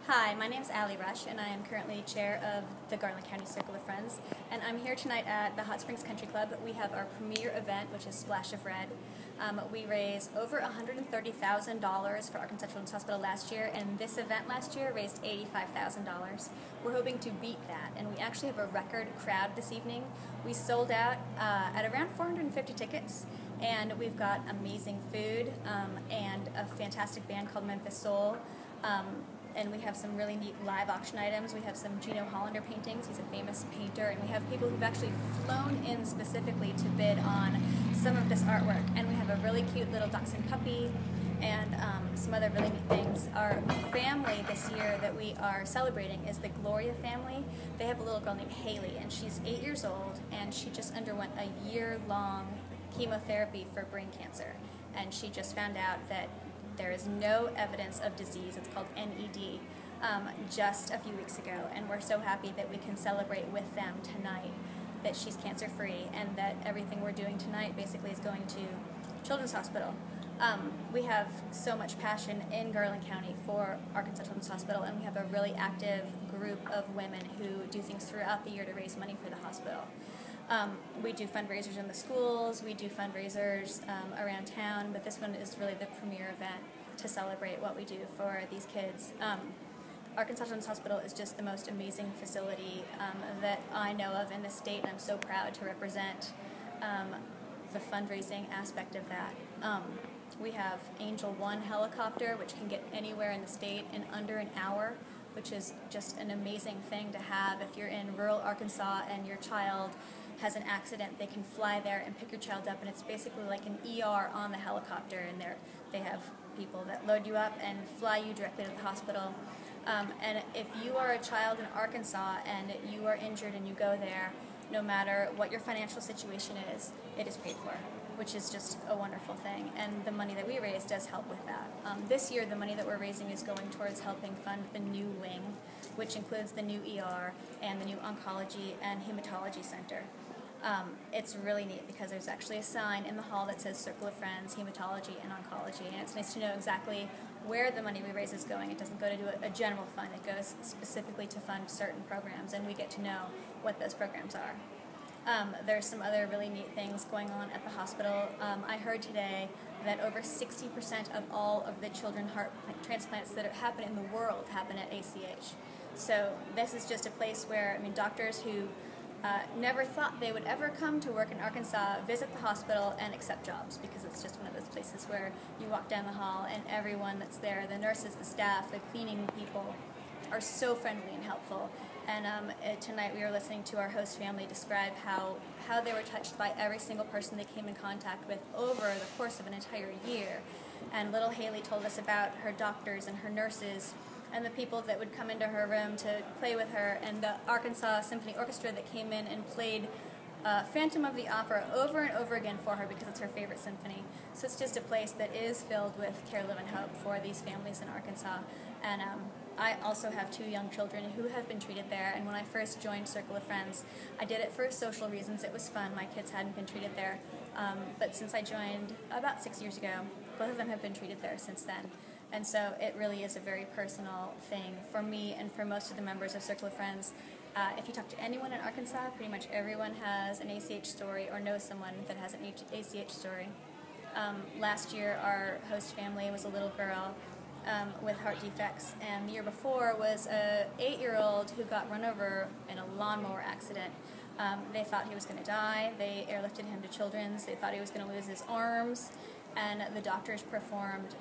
Hi, my name is Allie Rush, and I am currently chair of the Garland County Circle of Friends. And I'm here tonight at the Hot Springs Country Club. We have our premier event, which is Splash of Red. We raised over $130,000 for Arkansas Children's Hospital last year, and this event last year raised $85,000. We're hoping to beat that, and we actually have a record crowd this evening. We sold out at around 450 tickets, and we've got amazing food and a fantastic band called Memphis Soul. And we have some really neat live auction items. We have some Gino Hollander paintings. He's a famous painter. And we have people who've actually flown in specifically to bid on some of this artwork. And we have a really cute little dachshund puppy and some other really neat things. Our family this year that we are celebrating is the Gloria family. They have a little girl named Haley, and she's 8 years old, and she just underwent a year-long chemotherapy for brain cancer. And she just found out that there is no evidence of disease. It's called NED, just a few weeks ago, and we're so happy that we can celebrate with them tonight that she's cancer-free and that everything we're doing tonight basically is going to Children's Hospital. We have so much passion in Garland County for Arkansas Children's Hospital, and we have a really active group of women who do things throughout the year to raise money for the hospital. We do fundraisers in the schools, we do fundraisers around town, but this one is really the premier event to celebrate what we do for these kids. Arkansas Children's Hospital is just the most amazing facility that I know of in the state, and I'm so proud to represent the fundraising aspect of that. We have Angel One helicopter, which can get anywhere in the state in under an hour, which is just an amazing thing to have. If you're in rural Arkansas and your child has an accident, they can fly there and pick your child up, and it's basically like an ER on the helicopter, and they have people that load you up and fly you directly to the hospital. And if you are a child in Arkansas and you are injured and you go there, no matter what your financial situation is, it is paid for, which is just a wonderful thing. And the money that we raise does help with that. This year, the money that we're raising is going towards helping fund the new wing, which includes the new ER and the new oncology and hematology center. It's really neat because there's actually a sign in the hall that says Circle of Friends, Hematology, and Oncology, and it's nice to know exactly where the money we raise is going. It doesn't go to a general fund. It goes specifically to fund certain programs, and we get to know what those programs are. There's some other really neat things going on at the hospital. I heard today that over 60% of all of the children heart transplants that happen in the world happen at ACH. So this is just a place where, doctors who never thought they would ever come to work in Arkansas visit the hospital and accept jobs, because it's just one of those places where you walk down the hall and everyone that's there, the nurses, the staff, the cleaning people, are so friendly and helpful. And tonight we were listening to our host family describe how they were touched by every single person they came in contact with over the course of an entire year. And little Haley told us about her doctors and her nurses and the people that would come into her room to play with her, and the Arkansas Symphony Orchestra that came in and played Phantom of the Opera over and over again for her because it's her favorite symphony. So it's just a place that is filled with care, love, and hope for these families in Arkansas. And I also have 2 young children who have been treated there, and when I first joined Circle of Friends, I did it for social reasons. It was fun. My kids hadn't been treated there. But since I joined about 6 years ago, both of them have been treated there since then. And so it really is a very personal thing for me and for most of the members of Circle of Friends. If you talk to anyone in Arkansas, pretty much everyone has an ACH story or knows someone that has an ACH story. Last year, our host family was a little girl with heart defects, and the year before was a 8-year-old who got run over in a lawnmower accident. They thought he was going to die. They airlifted him to Children's. They thought he was going to lose his arms, and the doctors performed,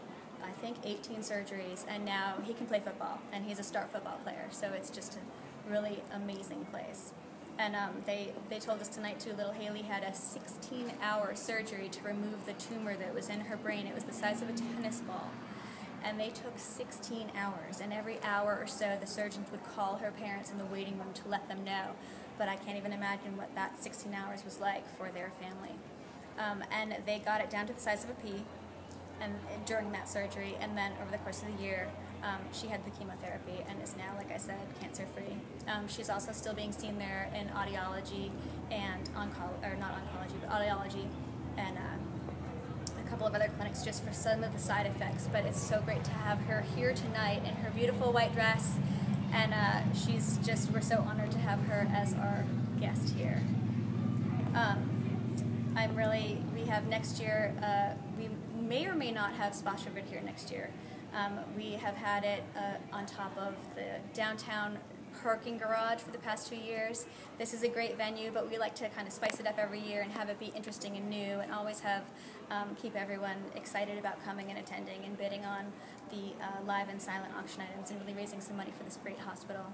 I think, 18 surgeries, and now he can play football, and he's a star football player, so it's just a really amazing place. And they told us tonight, too, little Haley had a 16-hour surgery to remove the tumor that was in her brain. It was the size of a tennis ball, and they took 16 hours, and every hour or so the surgeons would call her parents in the waiting room to let them know, but I can't even imagine what that 16 hours was like for their family. And they got it down to the size of a pea, and during that surgery, and then over the course of the year, she had the chemotherapy and is now, like I said, cancer-free. She's also still being seen there in audiology and audiology and a couple of other clinics just for some of the side effects, but it's so great to have her here tonight in her beautiful white dress, and we're so honored to have her as our guest here. We have next year, we may or may not have Splashed Red here next year. We have had it on top of the downtown parking garage for the past 2 years. This is a great venue, but we like to kind of spice it up every year and have it be interesting and new, and always have keep everyone excited about coming and attending and bidding on the live and silent auction items and really raising some money for this great hospital.